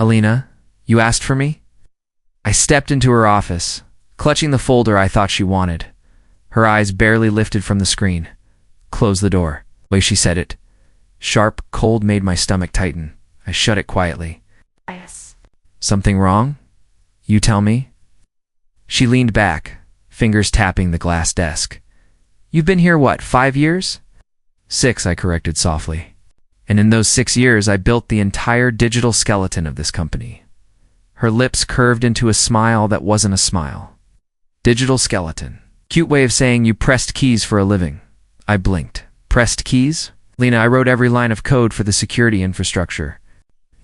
Alina, you asked for me? I stepped into her office, clutching the folder I thought she wanted. Her eyes barely lifted from the screen. Close the door. The way she said it, sharp, cold, made my stomach tighten. I shut it quietly. Yes. Something wrong? You tell me? She leaned back, fingers tapping the glass desk. You've been here, what, 5 years? 6, I corrected softly. And in those 6 years, I built the entire digital skeleton of this company. Her lips curved into a smile that wasn't a smile. Digital skeleton. Cute way of saying you pressed keys for a living. I blinked. Pressed keys? Lena, I wrote every line of code for the security infrastructure.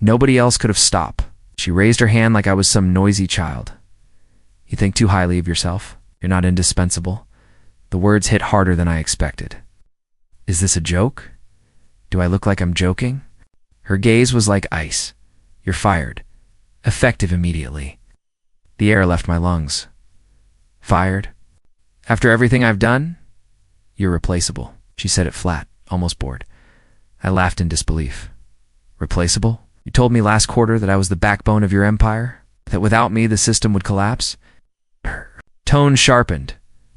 Nobody else could have stopped. She raised her hand like I was some noisy child. You think too highly of yourself. You're not indispensable. The words hit harder than I expected. Is this a joke? Do I look like I'm joking? Her gaze was like ice. You're fired. Effective immediately. The air left my lungs. Fired? After everything I've done? You're replaceable. She said it flat, almost bored. I laughed in disbelief. Replaceable? You told me last quarter that I was the backbone of your empire? That without me the system would collapse? Her tone sharpened.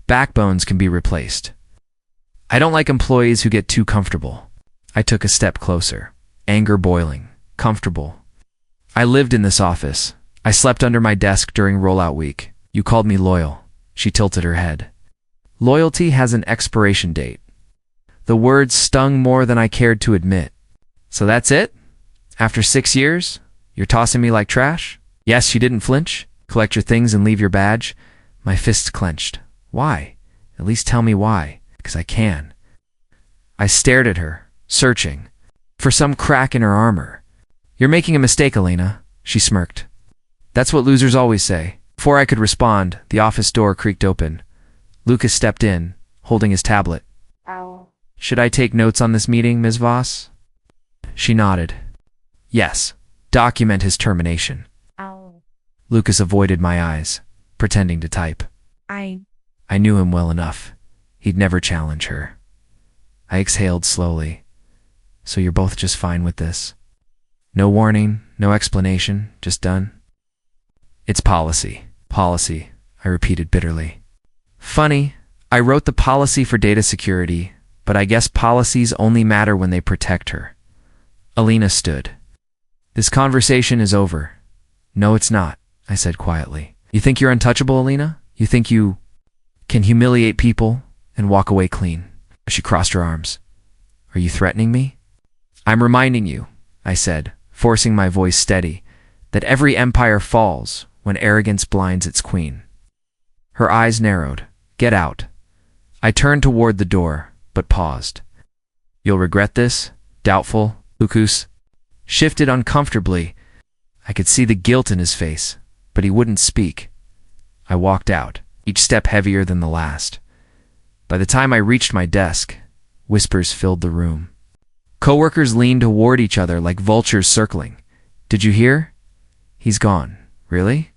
Backbones can be replaced. I don't like employees who get too comfortable. I took a step closer. Anger boiling. Comfortable. I lived in this office. I slept under my desk during rollout week. You called me loyal. She tilted her head. Loyalty has an expiration date. The words stung more than I cared to admit. So that's it? After 6 years? You're tossing me like trash? Yes, she didn't flinch. Collect your things and leave your badge. My fists clenched. Why? At least tell me why, because I can. I stared at her, searching for some crack in her armor. You're making a mistake, Alina, she smirked. That's what losers always say. Before I could respond, the office door creaked open. Lucas stepped in, holding his tablet. Ow. Should I take notes on this meeting, Ms. Voss? She nodded. Yes. Document his termination. Ow. Lucas avoided my eyes, pretending to type. I knew him well enough. He'd never challenge her. I exhaled slowly. So you're both just fine with this? No warning, no explanation, just done? It's policy. Policy, I repeated bitterly. Funny, I wrote the policy for data security, but I guess policies only matter when they protect her. Alina stood. This conversation is over. No, it's not, I said quietly. You think you're untouchable, Alina? You think you can humiliate people and walk away clean? She crossed her arms. Are you threatening me? I'm reminding you, I said, forcing my voice steady, that every empire falls when arrogance blinds its queen. Her eyes narrowed. Get out. I turned toward the door, but paused. You'll regret this? Doubtful, Lucas shifted uncomfortably. I could see the guilt in his face, but he wouldn't speak. I walked out, each step heavier than the last. By the time I reached my desk, whispers filled the room. Coworkers leaned toward each other like vultures circling. Did you hear? He's gone. Really?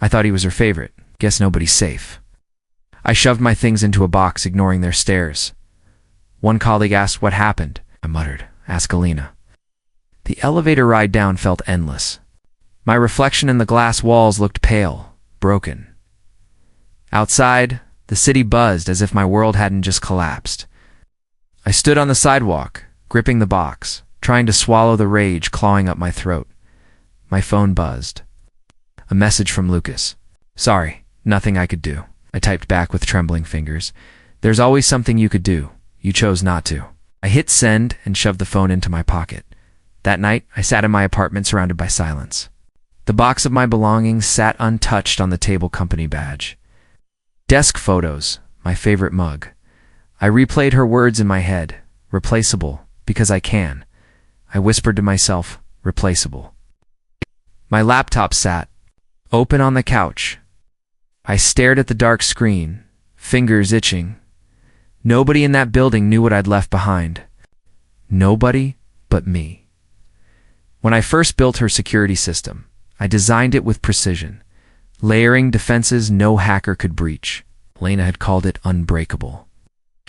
I thought he was her favorite. Guess nobody's safe. I shoved my things into a box, ignoring their stares. One colleague asked what happened. I muttered, Ask Alina. The elevator ride down felt endless. My reflection in the glass walls looked pale, broken. Outside, the city buzzed as if my world hadn't just collapsed. I stood on the sidewalk, gripping the box, trying to swallow the rage clawing up my throat. My phone buzzed. A message from Lucas. Sorry, nothing I could do. I typed back with trembling fingers. There's always something you could do. You chose not to. I hit send and shoved the phone into my pocket. That night, I sat in my apartment surrounded by silence. The box of my belongings sat untouched on the table company badge. Desk photos, my favorite mug. I replayed her words in my head. Replaceable, because I can. I whispered to myself, replaceable. My laptop sat, open on the couch. I stared at the dark screen, fingers itching. Nobody in that building knew what I'd left behind. Nobody but me. When I first built her security system, I designed it with precision, layering defenses no hacker could breach. Lena had called it unbreakable.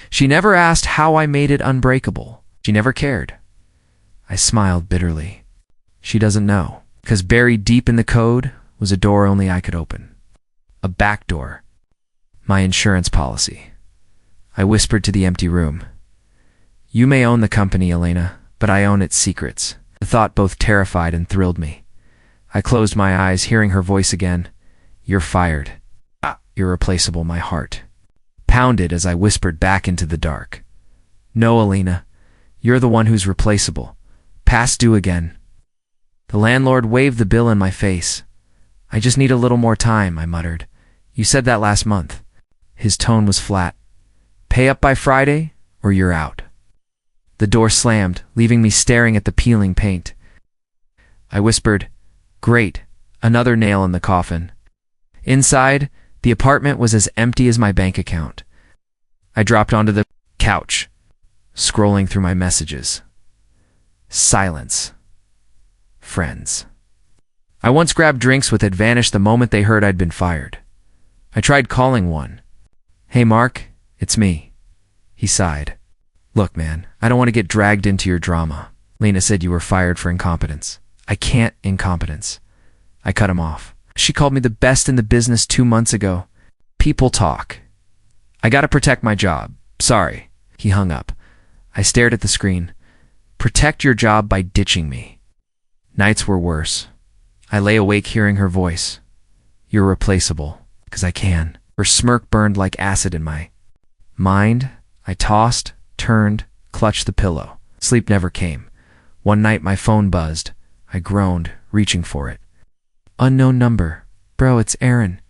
She never asked how I made it unbreakable. She never cared. I smiled bitterly. She doesn't know. 'Cause buried deep in the code was a door only I could open. A backdoor. My insurance policy. I whispered to the empty room. You may own the company, Elena, but I own its secrets. The thought both terrified and thrilled me. I closed my eyes, hearing her voice again. You're fired. Irreplaceable, my heart pounded as I whispered back into the dark. No, Elena, you're the one who's replaceable. Past due again. The landlord waved the bill in my face. I just need a little more time, I muttered. You said that last month. His tone was flat. Pay up by Friday, or you're out. The door slammed, leaving me staring at the peeling paint. I whispered, Great, another nail in the coffin. Inside, the apartment was as empty as my bank account. I dropped onto the couch, scrolling through my messages. Silence. Friends. I once grabbed drinks with had vanished the moment they heard I'd been fired. I tried calling one. Hey Mark, it's me. He sighed. Look, man, I don't want to get dragged into your drama. Lena said you were fired for incompetence. I can't incompetence. I cut him off. She called me the best in the business 2 months ago. People talk. I gotta protect my job. Sorry. He hung up. I stared at the screen. Protect your job by ditching me. Nights were worse. I lay awake hearing her voice. You're replaceable, 'cause I can. Her smirk burned like acid in my mind. I tossed, turned, clutched the pillow. Sleep never came. One night my phone buzzed. I groaned, reaching for it. Unknown number. Bro, it's Aaron.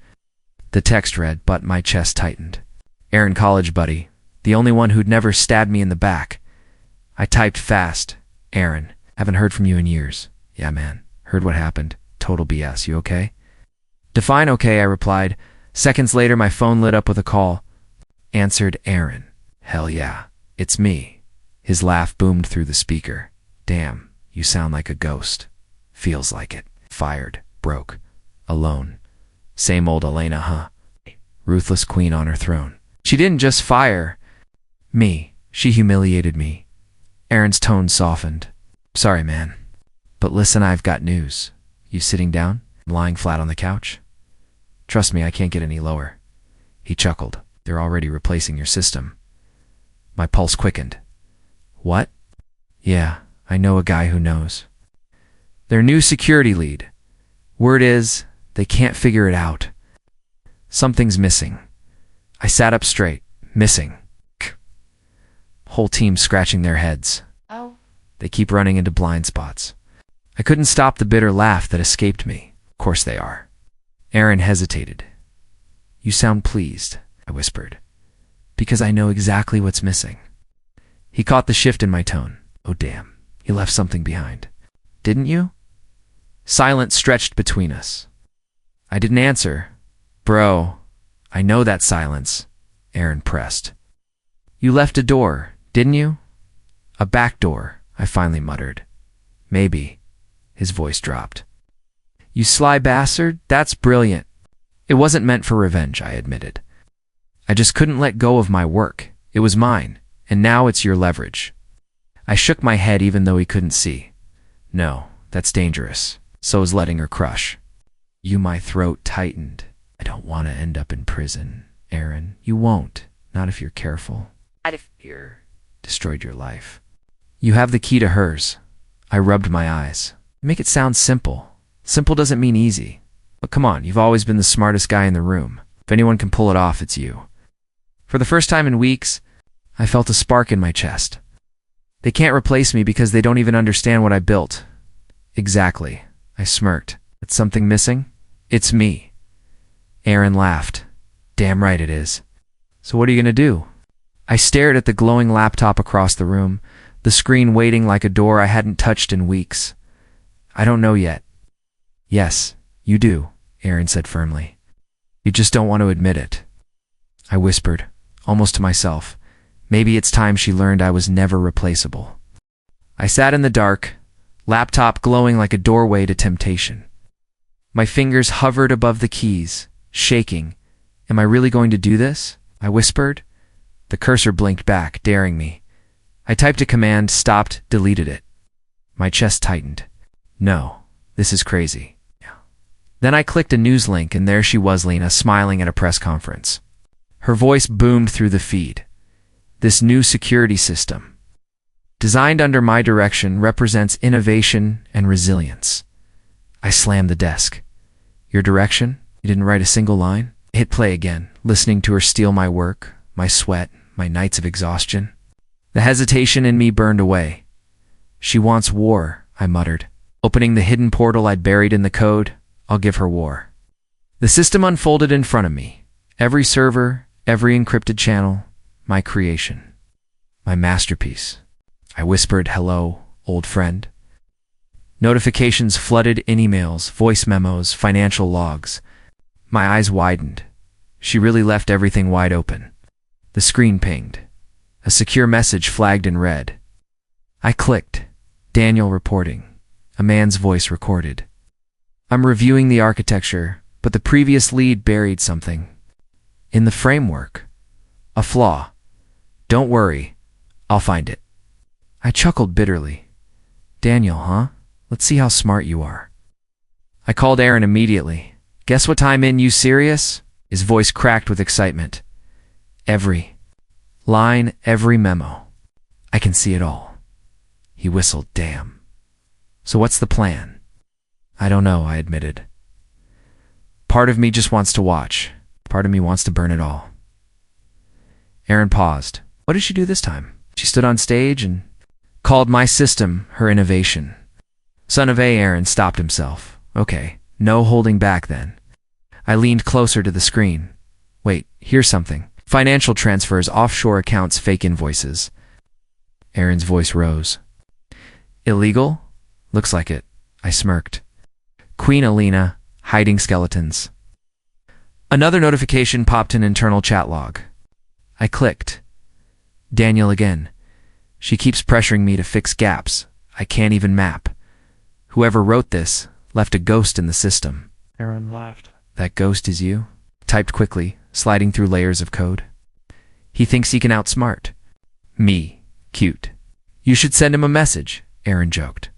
The text read, but my chest tightened. Aaron, college buddy. The only one who'd never stabbed me in the back. I typed fast. Aaron, haven't heard from you in years. Yeah, man. Heard what happened. Total BS. You okay? Define okay, I replied. Seconds later, my phone lit up with a call. Answered Aaron. Hell yeah. It's me. His laugh boomed through the speaker. Damn, you sound like a ghost. Feels like it. Fired. Broke. Alone. Same old Elena, huh? Ruthless queen on her throne. She didn't just fire me. She humiliated me. Aaron's tone softened. Sorry, man. But listen, I've got news. You sitting down? Lying flat on the couch? Trust me, I can't get any lower. He chuckled. They're already replacing your system. My pulse quickened. What? Yeah, I know a guy who knows. Their new security lead. Word is, they can't figure it out. Something's missing. I sat up straight. Missing. Whole team scratching their heads. Oh. They keep running into blind spots. I couldn't stop the bitter laugh that escaped me. Of course they are. Aaron hesitated. You sound pleased, I whispered, because I know exactly what's missing. He caught the shift in my tone. Oh damn, you left something behind. Didn't you? Silence stretched between us. I didn't answer. Bro, I know that silence, Aaron pressed. You left a door, didn't you? A back door, I finally muttered. Maybe. His voice dropped. You sly bastard, that's brilliant. It wasn't meant for revenge, I admitted. I just couldn't let go of my work. It was mine, and now it's your leverage. I shook my head even though he couldn't see. No, that's dangerous. So is letting her crush. My throat tightened. I don't want to end up in prison, Aaron. You won't. Not if you're careful. Not if you're destroyed your life. You have the key to hers. I rubbed my eyes. Make it sound simple. Simple doesn't mean easy. But come on, you've always been the smartest guy in the room. If anyone can pull it off, it's you. For the first time in weeks, I felt a spark in my chest. They can't replace me because they don't even understand what I built. Exactly. I smirked. It's something missing? It's me. Aaron laughed. Damn right it is. So what are you gonna do? I stared at the glowing laptop across the room, the screen waiting like a door I hadn't touched in weeks. I don't know yet. Yes, you do, Aaron said firmly. You just don't want to admit it. I whispered, almost to myself. Maybe it's time she learned I was never replaceable. I sat in the dark, laptop glowing like a doorway to temptation. My fingers hovered above the keys, shaking. Am I really going to do this? I whispered. The cursor blinked back, daring me. I typed a command, stopped, deleted it. My chest tightened. No, This is crazy. Then I clicked a news link, and there she was, Lena, smiling at a press conference. Her voice boomed through the feed. This new security system, designed under my direction, represents innovation and resilience. I slammed the desk. Your direction? You didn't write a single line? I hit play again, listening to her steal my work, my sweat, my nights of exhaustion. The hesitation in me burned away. She wants war, I muttered. Opening the hidden portal I'd buried in the code, I'll give her war. The system unfolded in front of me. Every server, every encrypted channel, my creation. My masterpiece. I whispered, hello, old friend. Notifications flooded in, emails, voice memos, financial logs. My eyes widened. She really left everything wide open. The screen pinged. A secure message flagged in red. I clicked. Daniel reporting. A man's voice recorded. I'm reviewing the architecture, but the previous lead buried something. In the framework. A flaw. Don't worry. I'll find it. I chuckled bitterly. Daniel, huh? Let's see how smart you are. I called Aaron immediately. Guess what time in, you serious? His voice cracked with excitement. Every line, every memo. I can see it all. He whistled, damn. So what's the plan? I don't know, I admitted. Part of me just wants to watch. Part of me wants to burn it all. Aaron paused. What did she do this time? She stood on stage and called my system her innovation. Son of a, Aaron stopped himself. Okay, no holding back then. I leaned closer to the screen. Wait, here's something. Financial transfers, offshore accounts, fake invoices. Aaron's voice rose. Illegal? Looks like it. I smirked. Queen Alina, hiding skeletons. Another notification popped in internal chat log. I clicked. Daniel again. She keeps pressuring me to fix gaps I can't even map. Whoever wrote this left a ghost in the system. Aaron laughed. That ghost is you? Typed quickly, sliding through layers of code. He thinks he can outsmart me. Cute. You should send him a message, Aaron joked.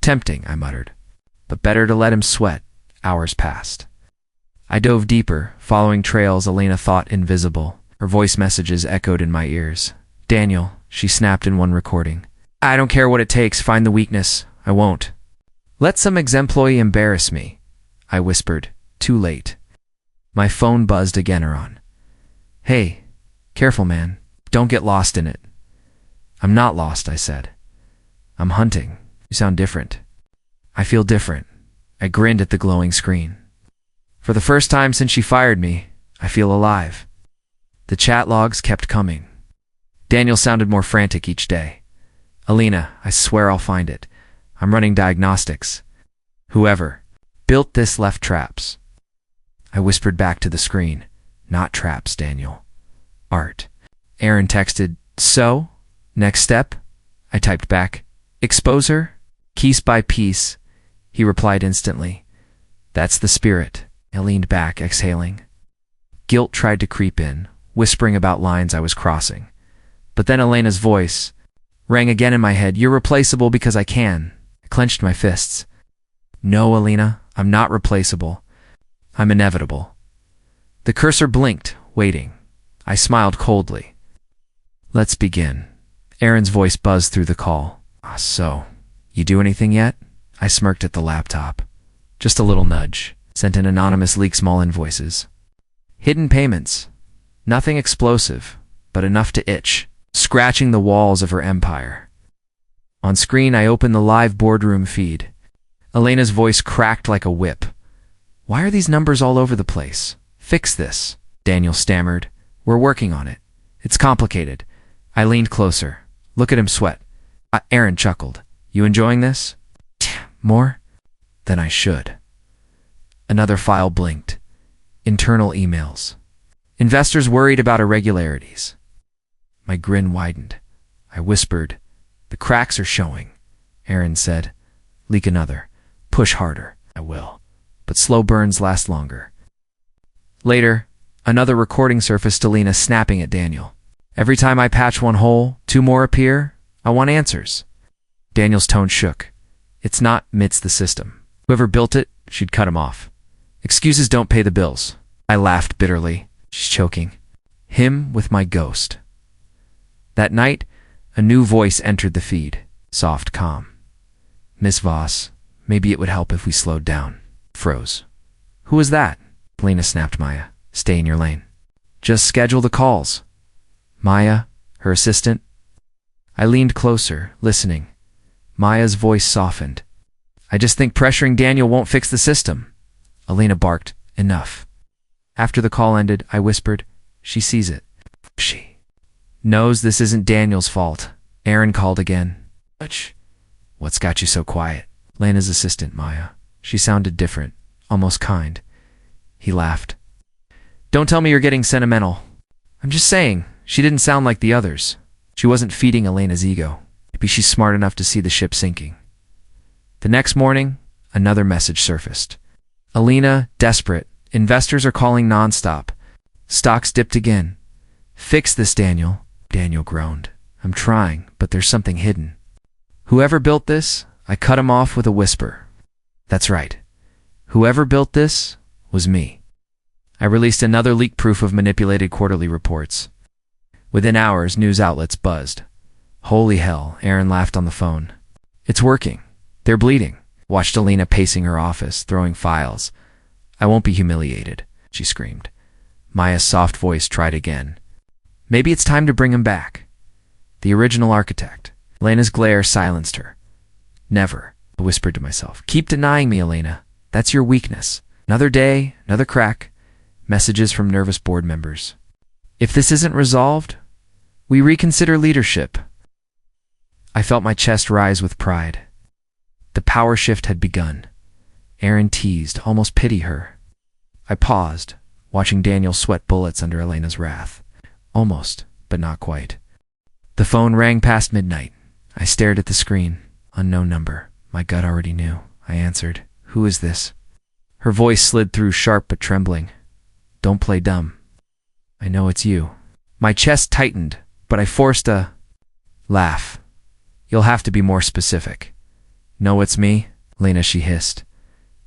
Tempting, I muttered. But better to let him sweat. Hours passed. I dove deeper, following trails Elena thought invisible. Her voice messages echoed in my ears. Daniel, she snapped in one recording. I don't care what it takes, find the weakness. I won't. Let some ex-employee embarrass me, I whispered. Too late. My phone buzzed again, Aaron. Hey, careful, man. Don't get lost in it. I'm not lost, I said. I'm hunting. You sound different. I feel different. I grinned at the glowing screen. For the first time since she fired me, I feel alive. The chat logs kept coming. Daniel sounded more frantic each day. Alina, I swear I'll find it. I'm running diagnostics. Whoever built this left traps. I whispered back to the screen. Not traps, Daniel. Art. Aaron texted, so? Next step? I typed back. Expose her? Piece by piece. He replied instantly. That's the spirit. I leaned back, exhaling. Guilt tried to creep in, whispering about lines I was crossing. But then Elena's voice rang again in my head. You're replaceable because I can. I clenched my fists. No, Alina, I'm not replaceable. I'm inevitable. The cursor blinked, waiting. I smiled coldly. Let's begin. Aaron's voice buzzed through the call. So, you do anything yet? I smirked at the laptop. Just a little nudge. Sent an anonymous leak small invoices. Hidden payments. Nothing explosive, but enough to itch, scratching the walls of her empire. On screen, I opened the live boardroom feed. Elena's voice cracked like a whip. Why are these numbers all over the place? Fix this, Daniel stammered. We're working on it. It's complicated. I leaned closer. Look at him sweat. Aaron chuckled. You enjoying this? More than I should. Another file blinked. Internal emails. Investors worried about irregularities. My grin widened. I whispered, the cracks are showing. Aaron said, leak another. Push harder. I will. But slow burns last longer. Later, another recording surfaced, Alina snapping at Daniel. Every time I patch one hole, two more appear. I want answers. Daniel's tone shook. It's not midst the system. Whoever built it, she'd cut him off. Excuses don't pay the bills. I laughed bitterly. She's choking. Him with my ghost. That night, a new voice entered the feed. Soft, calm. Miss Voss, maybe it would help if we slowed down. Froze. Who was that? Lena snapped Maya. Stay in your lane. Just schedule the calls. Maya, her assistant. I leaned closer, listening. Maya's voice softened. I just think pressuring Daniel won't fix the system. Alina barked. Enough. After the call ended, I whispered, she sees it. She knows this isn't Daniel's fault. Aaron called again. What's got you so quiet? Lena's assistant, Maya. She sounded different, almost kind. He laughed. Don't tell me you're getting sentimental. I'm just saying, she didn't sound like the others. She wasn't feeding Elena's ego. Maybe she's smart enough to see the ship sinking. The next morning, another message surfaced. Alina, desperate. Investors are calling nonstop. Stocks dipped again. Fix this, Daniel. Daniel groaned. I'm trying, but there's something hidden. Whoever built this, I cut him off with a whisper. That's right. Whoever built this was me. I released another leak proof of manipulated quarterly reports. Within hours, news outlets buzzed. Holy hell, Aaron laughed on the phone. It's working. They're bleeding. Watched Alina pacing her office, throwing files. I won't be humiliated, she screamed. Maya's soft voice tried again. Maybe it's time to bring him back. The original architect. Elena's glare silenced her. Never, I whispered to myself. Keep denying me, Elena. That's your weakness. Another day, another crack. Messages from nervous board members. If this isn't resolved, we reconsider leadership. I felt my chest rise with pride. The power shift had begun. Aaron teased, almost pity her. I paused, watching Daniel sweat bullets under Elena's wrath. Almost, but not quite. The phone rang past midnight. I stared at the screen. Unknown number. My gut already knew. I answered. Who is this? Her voice slid through, sharp but trembling. Don't play dumb. I know it's you. My chest tightened, but I forced a laugh. You'll have to be more specific. No, it's me, Lena, she hissed.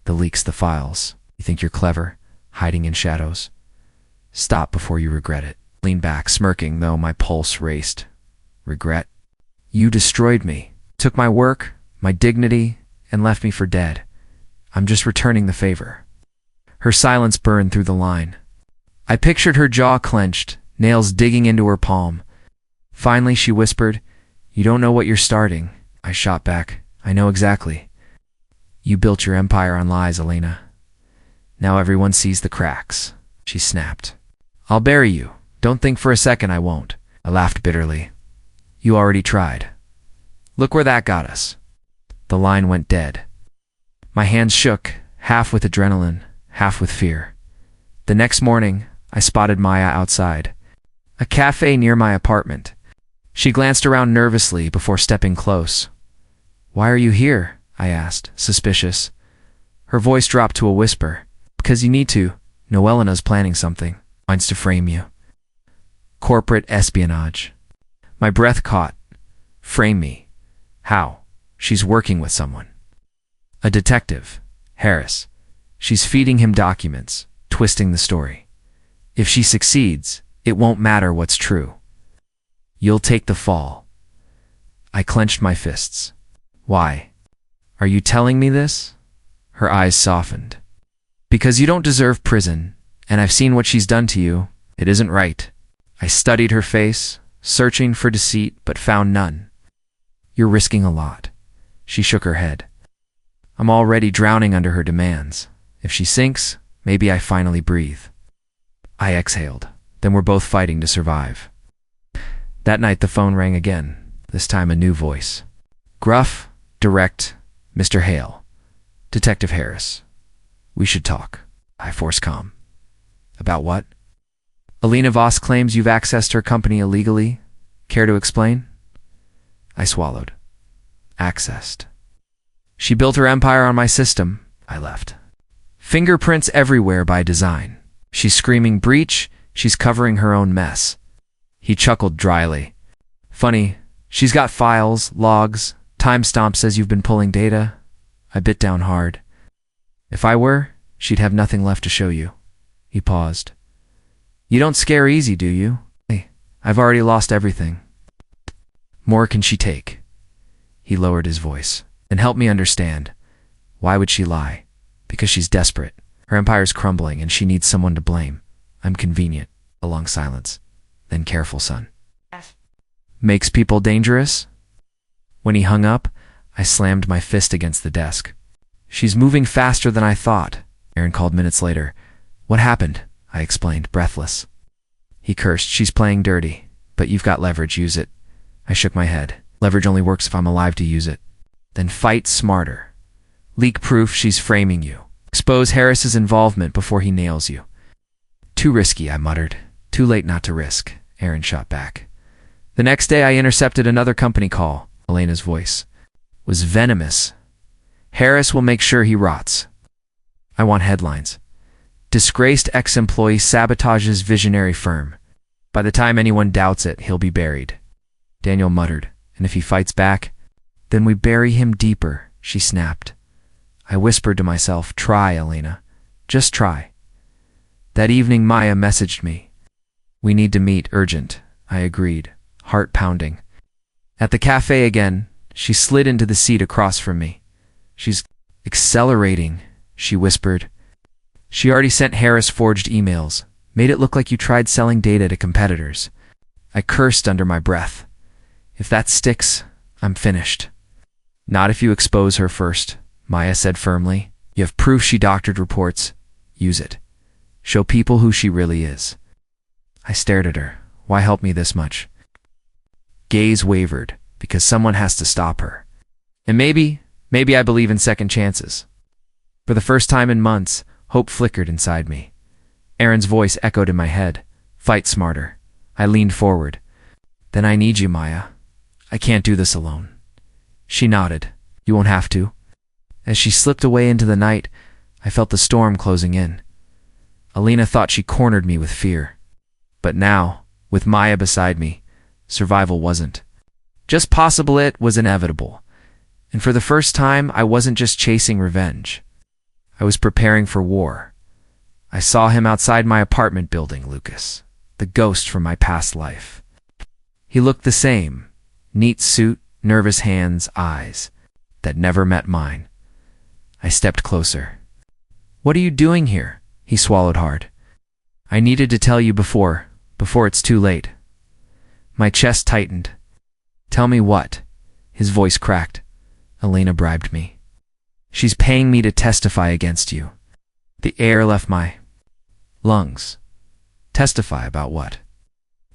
The leaks, the files. You think you're clever, hiding in shadows? Stop before you regret it. Leaned back, smirking, though my pulse raced. Regret? You destroyed me, took my work, my dignity, and left me for dead. I'm just returning the favor. Her silence burned through the line. I pictured her jaw clenched, nails digging into her palm. Finally, she whispered, You don't know what you're starting. I shot back. I know exactly. You built your empire on lies, Elena. Now everyone sees the cracks. She snapped. I'll bury you. Don't think for a second I won't. I laughed bitterly. You already tried. Look where that got us. The line went dead. My hands shook, half with adrenaline, half with fear. The next morning, I spotted Maya outside, a cafe near my apartment. She glanced around nervously before stepping close. Why are you here? I asked, suspicious. Her voice dropped to a whisper. Because you need to. Noelena's planning something. Wants to frame you. Corporate espionage. My breath caught. Frame me. How? She's working with someone. A detective. Harris. She's feeding him documents, twisting the story. If she succeeds, it won't matter what's true. You'll take the fall. I clenched my fists. Why? Are you telling me this? Her eyes softened. Because you don't deserve prison, and I've seen what she's done to you. It isn't right. I studied her face, searching for deceit, but found none. You're risking a lot. She shook her head. I'm already drowning under her demands. If she sinks, maybe I finally breathe. I exhaled. Then we're both fighting to survive. That night the phone rang again, this time a new voice. Gruff, direct, Mr. Hale. Detective Harris. We should talk. I forced calm. About what? Alina Voss claims you've accessed her company illegally. Care to explain? I swallowed. Accessed. She built her empire on my system. I left. Fingerprints everywhere by design. She's screaming breach. She's covering her own mess. He chuckled dryly. Funny, she's got files, logs, timestamps says you've been pulling data. I bit down hard. If I were, she'd have nothing left to show you. He paused. You don't scare easy, do you? Hey, I've already lost everything. More can she take? He lowered his voice. Then help me understand. Why would she lie? Because she's desperate. Her empire's crumbling and she needs someone to blame. I'm convenient. A long silence. Then careful, son. Makes people dangerous? When he hung up, I slammed my fist against the desk. She's moving faster than I thought, Aaron called minutes later. What happened? I explained, breathless. He cursed. She's playing dirty, but you've got leverage, use it. I shook my head. Leverage only works if I'm alive to use it. Then fight smarter. Leak proof she's framing you. Expose Harris's involvement before he nails you. Too risky, I muttered. Too late not to risk, Aaron shot back. The next day I intercepted another company call. Elena's voice was venomous. Harris will make sure he rots. I want headlines. Disgraced ex-employee sabotages visionary firm. By the time anyone doubts it, he'll be buried. Daniel muttered, and if he fights back, then we bury him deeper, she snapped. I whispered to myself, try, Elena. Just try. That evening Maya messaged me. We need to meet, urgent, I agreed, heart pounding. At the cafe again, she slid into the seat across from me. She's accelerating, she whispered. She already sent Harris forged emails, made it look like you tried selling data to competitors. I cursed under my breath. If that sticks, I'm finished. Not if you expose her first, Maya said firmly. You have proof she doctored reports. Use it. Show people who she really is. I stared at her. Why help me this much? Gaze wavered, because someone has to stop her. And maybe I believe in second chances. For the first time in months, hope flickered inside me. Aaron's voice echoed in my head. Fight smarter. I leaned forward. Then I need you, Maya. I can't do this alone. She nodded. You won't have to. As she slipped away into the night, I felt the storm closing in. Alina thought she cornered me with fear. But now, with Maya beside me, survival wasn't. Just possible, it was inevitable. And for the first time, I wasn't just chasing revenge. I was preparing for war. I saw him outside my apartment building, Lucas, the ghost from my past life. He looked the same, neat suit, nervous hands, eyes that never met mine. I stepped closer. What are you doing here? He swallowed hard. I needed to tell you before it's too late. My chest tightened. Tell me what? His voice cracked. Elena bribed me. She's paying me to testify against you. The air left my lungs. Testify about what?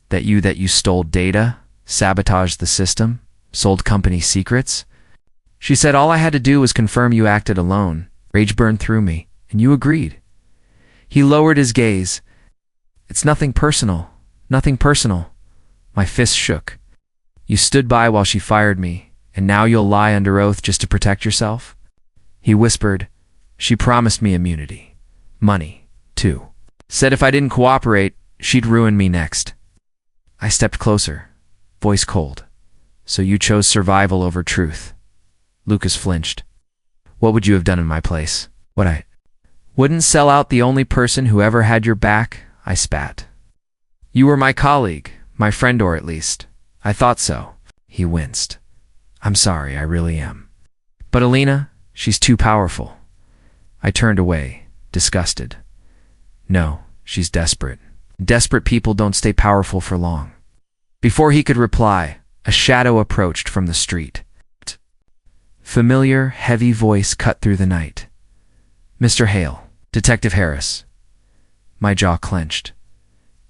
That you stole data, sabotaged the system, sold company secrets? She said all I had to do was confirm you acted alone. Rage burned through me, and you agreed. He lowered his gaze. It's nothing personal. Nothing personal. My fist shook. You stood by while she fired me, and now you'll lie under oath just to protect yourself? He whispered. She promised me immunity. Money, too. Said if I didn't cooperate, she'd ruin me next. I stepped closer, voice cold. So you chose survival over truth. Lucas flinched. What would you have done in my place? Wouldn't sell out the only person who ever had your back, I spat. You were my colleague, my friend, or at least, I thought so. He winced. I'm sorry, I really am. But Alina, she's too powerful. I turned away, disgusted. No, she's desperate. Desperate people don't stay powerful for long. Before he could reply, a shadow approached from the street. Familiar, heavy voice cut through the night. Mr. Hale, Detective Harris. My jaw clenched.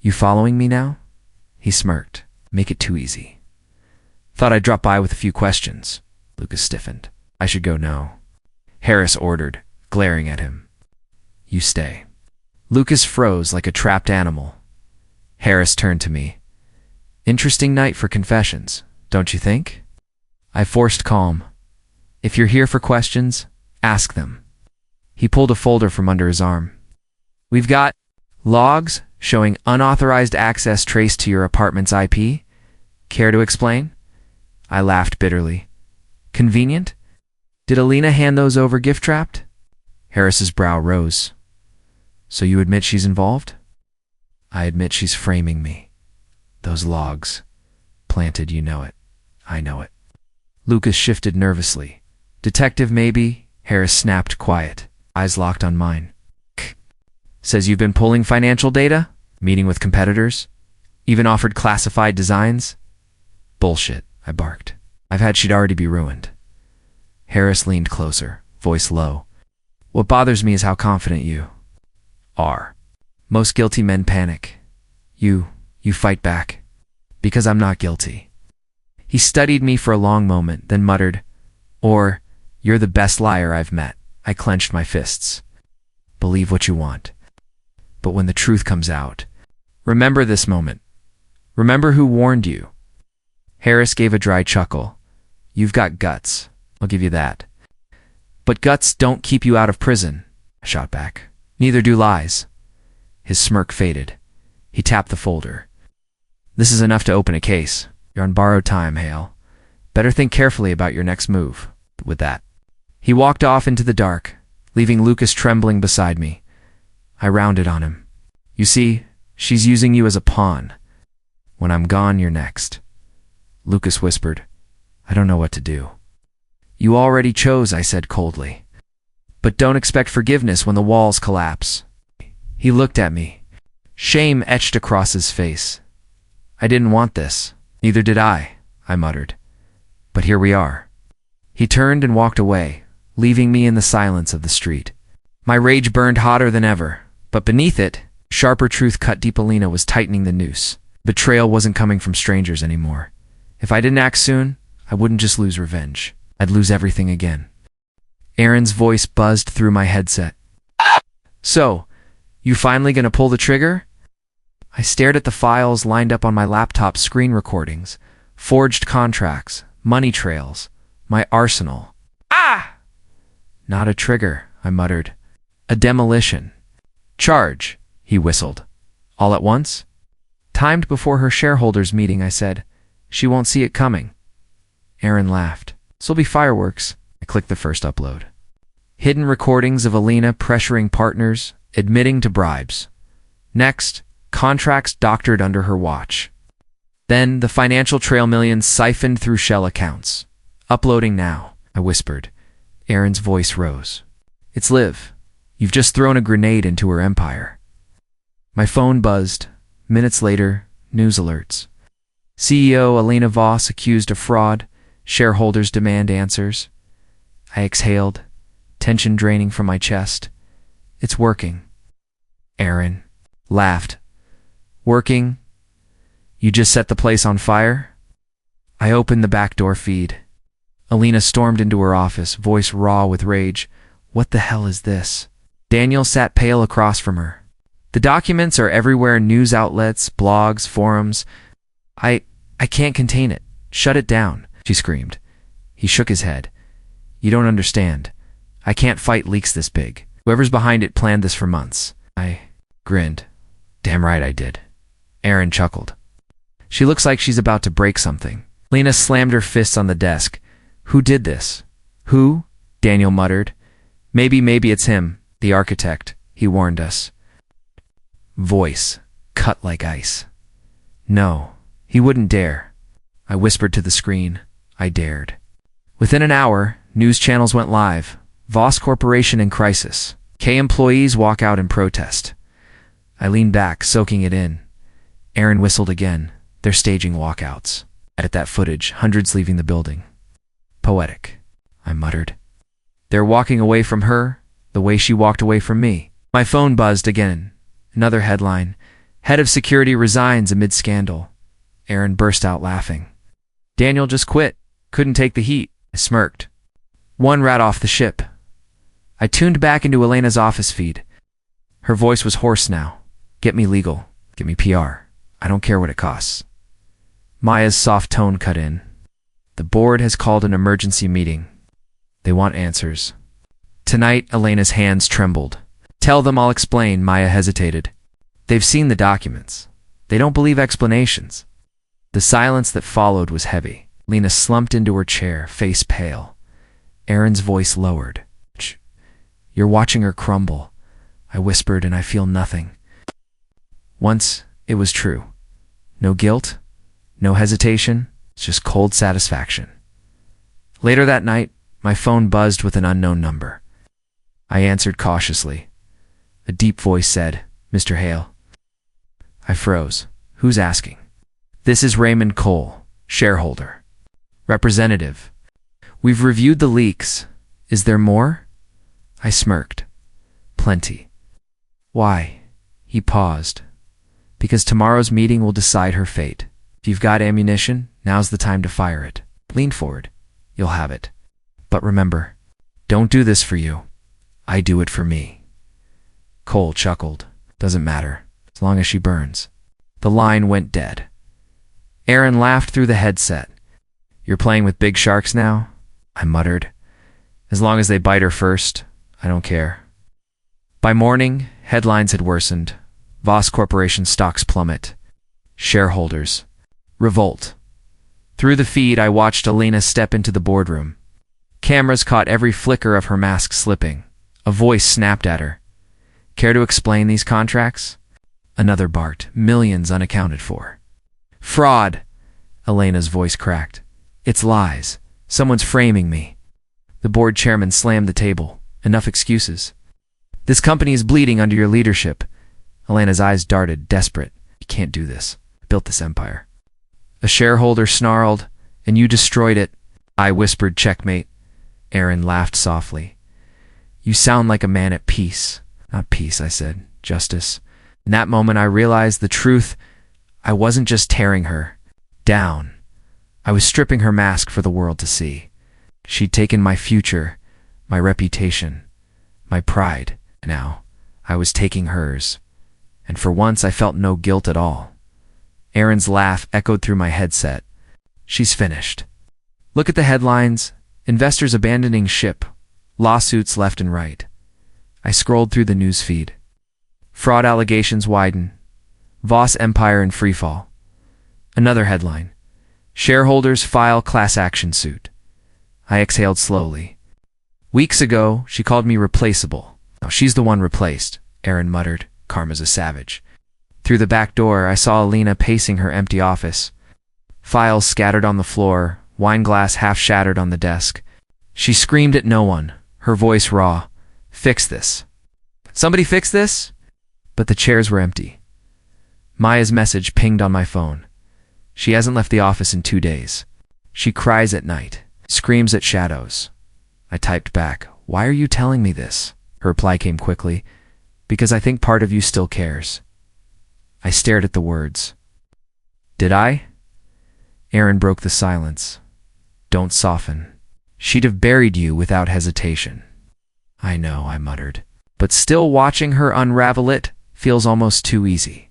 You following me now? He smirked. Make it too easy. Thought I'd drop by with a few questions. Lucas stiffened. I should go now. Harris ordered, glaring at him. You stay. Lucas froze like a trapped animal. Harris turned to me. Interesting night for confessions, don't you think? I forced calm. If you're here for questions, ask them. He pulled a folder from under his arm. We've got logs showing unauthorized access traced to your apartment's IP. Care to explain? I laughed bitterly. Convenient? Did Alina hand those over gift-trapped? Harris's brow rose. So you admit she's involved? I admit she's framing me. Those logs. Planted, you know it. I know it. Lucas shifted nervously. Detective, maybe? Harris snapped, quiet, eyes locked on mine. Says you've been pulling financial data? Meeting with competitors? Even offered classified designs? Bullshit, I barked. I've had she'd already be ruined. Harris leaned closer, voice low. What bothers me is how confident you are. Most guilty men panic. You fight back. Because I'm not guilty. He studied me for a long moment, then muttered, or, you're the best liar I've met. I clenched my fists. Believe what you want. But when the truth comes out, remember this moment. Remember who warned you. Harris gave a dry chuckle. You've got guts. I'll give you that. But guts don't keep you out of prison, I shot back. Neither do lies. His smirk faded. He tapped the folder. This is enough to open a case. You're on borrowed time, Hale. Better think carefully about your next move. With that, he walked off into the dark, leaving Lucas trembling beside me. I rounded on him. You see, she's using you as a pawn. When I'm gone, you're next. Lucas whispered, I don't know what to do. You already chose, I said coldly. But don't expect forgiveness when the walls collapse. He looked at me. Shame etched across his face. I didn't want this. Neither did I muttered. But here we are. He turned and walked away, leaving me in the silence of the street. My rage burned hotter than ever, but beneath it, sharper truth cut deep. Alina was tightening the noose. Betrayal wasn't coming from strangers anymore. If I didn't act soon, I wouldn't just lose revenge. I'd lose everything again. Aaron's voice buzzed through my headset. So, you finally gonna pull the trigger? I stared at the files lined up on my laptop screen recordings, forged contracts, money trails, my arsenal. Ah! Not a trigger, I muttered. A demolition. Charge, he whistled. All at once? Timed before her shareholders' meeting, I said. She won't see it coming. Aaron laughed. This'll be fireworks. I clicked the first upload. Hidden recordings of Alina pressuring partners, admitting to bribes. Next, contracts doctored under her watch. Then the financial trail millions siphoned through shell accounts. Uploading now, I whispered. Aaron's voice rose. It's Liv. You've just thrown a grenade into her empire. My phone buzzed. Minutes later, news alerts. CEO Alina Voss accused of fraud. Shareholders demand answers. I exhaled, tension draining from my chest. It's working. Aaron laughed. Working? You just set the place on fire? I opened the backdoor feed. Alina stormed into her office, voice raw with rage. What the hell is this? Daniel sat pale across from her. The documents are everywhere, news outlets, blogs, forums. I can't contain it. Shut it down, she screamed. He shook his head. You don't understand. I can't fight leaks this big. Whoever's behind it planned this for months. I grinned. Damn right I did. Aaron chuckled. She looks like she's about to break something. Lena slammed her fists on the desk. Who did this? Who? Daniel muttered. Maybe it's him, the architect. He warned us. Voice, cut like ice. No, he wouldn't dare. I whispered to the screen. I dared. Within an hour, news channels went live. Voss Corporation in crisis. K employees walk out in protest. I leaned back, soaking it in. Aaron whistled again. They're staging walkouts. At that footage, hundreds leaving the building. Poetic, I muttered. They're walking away from her, the way she walked away from me. My phone buzzed again. Another headline. Head of security resigns amid scandal. Aaron burst out laughing. Daniel just quit. Couldn't take the heat. I smirked. One rat off the ship. I tuned back into Elena's office feed. Her voice was hoarse now. Get me legal. Get me PR. I don't care what it costs. Maya's soft tone cut in. The board has called an emergency meeting. They want answers. Tonight, Elena's hands trembled. Tell them I'll explain, Maya hesitated. They've seen the documents. They don't believe explanations. The silence that followed was heavy. Lena slumped into her chair, face pale. Aaron's voice lowered. You're watching her crumble, I whispered, and I feel nothing. Once, it was true. No guilt, no hesitation, just cold satisfaction. Later that night, my phone buzzed with an unknown number. I answered cautiously. A deep voice said, "Mr. Hale." I froze. Who's asking? This is Raymond Cole, shareholder. Representative. We've reviewed the leaks. Is there more? I smirked. Plenty. Why? He paused. Because tomorrow's meeting will decide her fate. If you've got ammunition, now's the time to fire it. Lean forward. You'll have it. But remember, don't do this for you. I do it for me. Cole chuckled. Doesn't matter, as long as she burns. The line went dead. Aaron laughed through the headset. You're playing with big sharks now? I muttered. As long as they bite her first, I don't care. By morning, headlines had worsened. Voss Corporation stocks plummet. Shareholders. Revolt. Through the feed, I watched Alina step into the boardroom. Cameras caught every flicker of her mask slipping. A voice snapped at her. Care to explain these contracts? Another barked. Millions unaccounted for. Fraud! Elena's voice cracked. It's lies. Someone's framing me. The board chairman slammed the table. Enough excuses. This company is bleeding under your leadership. Elena's eyes darted, desperate. You can't do this. I built this empire. A shareholder snarled, and you destroyed it. I whispered, checkmate. Aaron laughed softly. You sound like a man at peace. Not peace, I said. Justice. In that moment, I realized the truth. I wasn't just tearing her down. I was stripping her mask for the world to see. She'd taken my future, my reputation, my pride. Now, I was taking hers. And for once, I felt no guilt at all. Aaron's laugh echoed through my headset. She's finished. Look at the headlines. Investors abandoning ship. Lawsuits left and right. I scrolled through the news feed. Fraud allegations widen. Voss Empire in freefall. Another headline. Shareholders file class action suit. I exhaled slowly. Weeks ago, she called me replaceable. Now she's the one replaced, Aaron muttered, calm as a savage. Through the back door, I saw Alina pacing her empty office. Files scattered on the floor, wine glass half shattered on the desk. She screamed at no one, her voice raw. Fix this. Somebody fix this? But the chairs were empty. Maya's message pinged on my phone. She hasn't left the office in 2 days. She cries at night, screams at shadows. I typed back, why are you telling me this? Her reply came quickly, because I think part of you still cares. I stared at the words. Did I? Aaron broke the silence. Don't soften. She'd have buried you without hesitation. I know, I muttered. But still watching her unravel it feels almost too easy.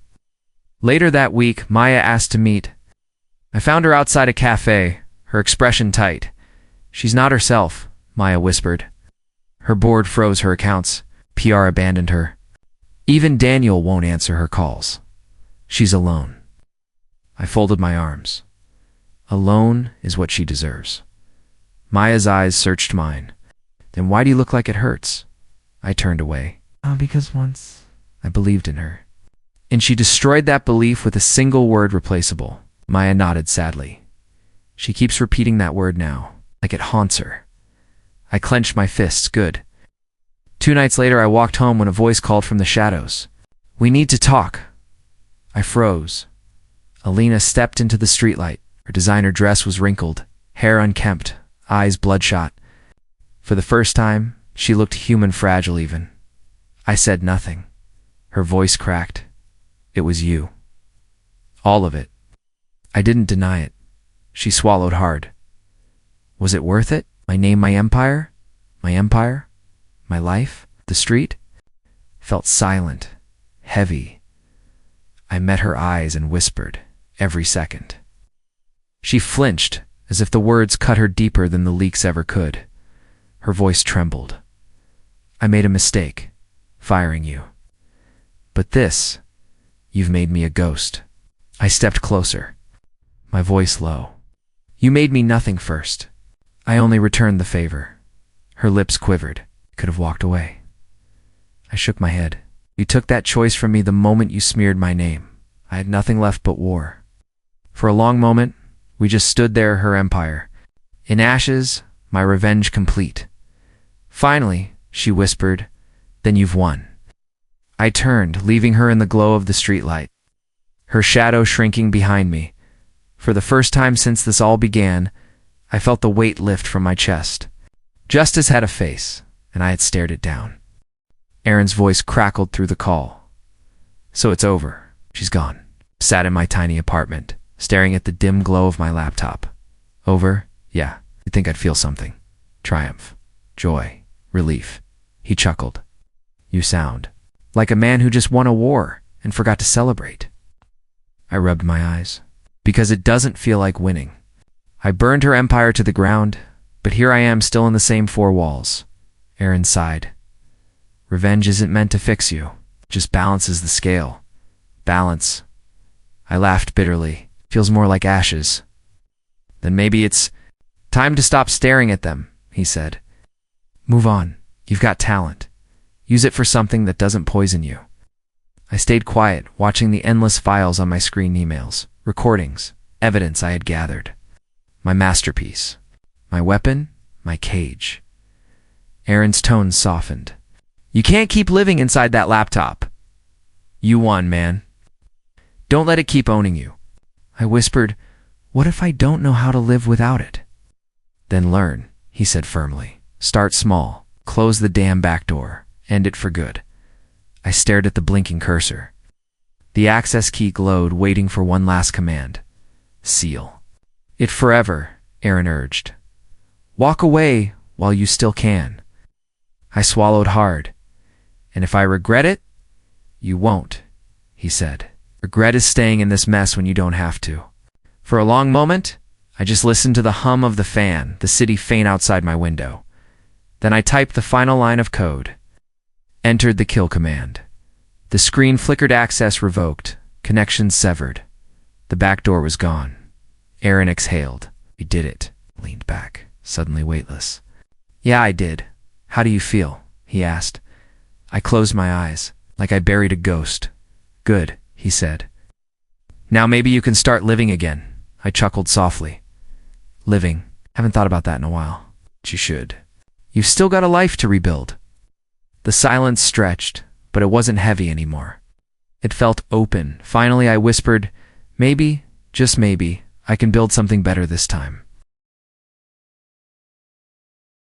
Later that week, Maya asked to meet. I found her outside a cafe, her expression tight. She's not herself, Maya whispered. Her board froze her accounts. PR abandoned her. Even Daniel won't answer her calls. She's alone. I folded my arms. Alone is what she deserves. Maya's eyes searched mine. Then why do you look like it hurts? I turned away. Because once I believed in her. And she destroyed that belief with a single word, replaceable. Maya nodded sadly. She keeps repeating that word now, like it haunts her. I clenched my fists. Good. 2 nights later, I walked home when a voice called from the shadows. We need to talk. I froze. Alina stepped into the streetlight. Her designer dress was wrinkled, hair unkempt, eyes bloodshot. For the first time, she looked human, fragile even. I said nothing. Her voice cracked. It was you. All of it. I didn't deny it. She swallowed hard. Was it worth it? My name, my empire? My empire? My life? The street? Felt silent, heavy. I met her eyes and whispered, every second. She flinched, as if the words cut her deeper than the leaks ever could. Her voice trembled. I made a mistake, firing you. But this, you've made me a ghost. I stepped closer, my voice low. You made me nothing first. I only returned the favor. Her lips quivered. Could have walked away. I shook my head. You took that choice from me the moment you smeared my name. I had nothing left but war. For a long moment, we just stood there, her empire. In ashes, my revenge complete. Finally, she whispered, "Then you've won." I turned, leaving her in the glow of the streetlight, her shadow shrinking behind me. For the first time since this all began, I felt the weight lift from my chest. Justice had a face, and I had stared it down. Erin's voice crackled through the call. "So it's over. She's gone." Sat in my tiny apartment, staring at the dim glow of my laptop. Over? Yeah. You'd think I'd feel something. Triumph. Joy. Relief. He chuckled. "You sound like a man who just won a war and forgot to celebrate." I rubbed my eyes. Because it doesn't feel like winning. I burned her empire to the ground, but here I am still in the same four walls. Erin sighed. "Revenge isn't meant to fix you. It just balances the scale." Balance. I laughed bitterly. Feels more like ashes. "Then maybe it's time to stop staring at them," he said. "Move on. You've got talent. Use it for something that doesn't poison you." I stayed quiet, watching the endless files on my screen, emails, recordings, evidence I had gathered. My masterpiece. My weapon, my cage. Erin's tone softened. "You can't keep living inside that laptop. You won, man. Don't let it keep owning you." I whispered, "What if I don't know how to live without it?" "Then learn," he said firmly. "Start small. Close the damn back door. End it for good." I stared at the blinking cursor. The access key glowed, waiting for one last command. Seal. "It forever," Erin urged. "Walk away while you still can." I swallowed hard. "And if I regret it?" "You won't," he said. "Regret is staying in this mess when you don't have to." For a long moment, I just listened to the hum of the fan, the city faint outside my window. Then I typed the final line of code. Entered the kill command. The screen flickered, access revoked, connection severed. The back door was gone. Erin exhaled. "We did it." Leaned back, suddenly weightless. "Yeah, I did. How do you feel?" he asked. I closed my eyes, like I buried a ghost. "Good," he said. "Now maybe you can start living again." I chuckled softly. "Living? Haven't thought about that in a while." "You should. You've still got a life to rebuild." The silence stretched, but it wasn't heavy anymore. It felt open. Finally, I whispered, "Maybe, just maybe, I can build something better this time."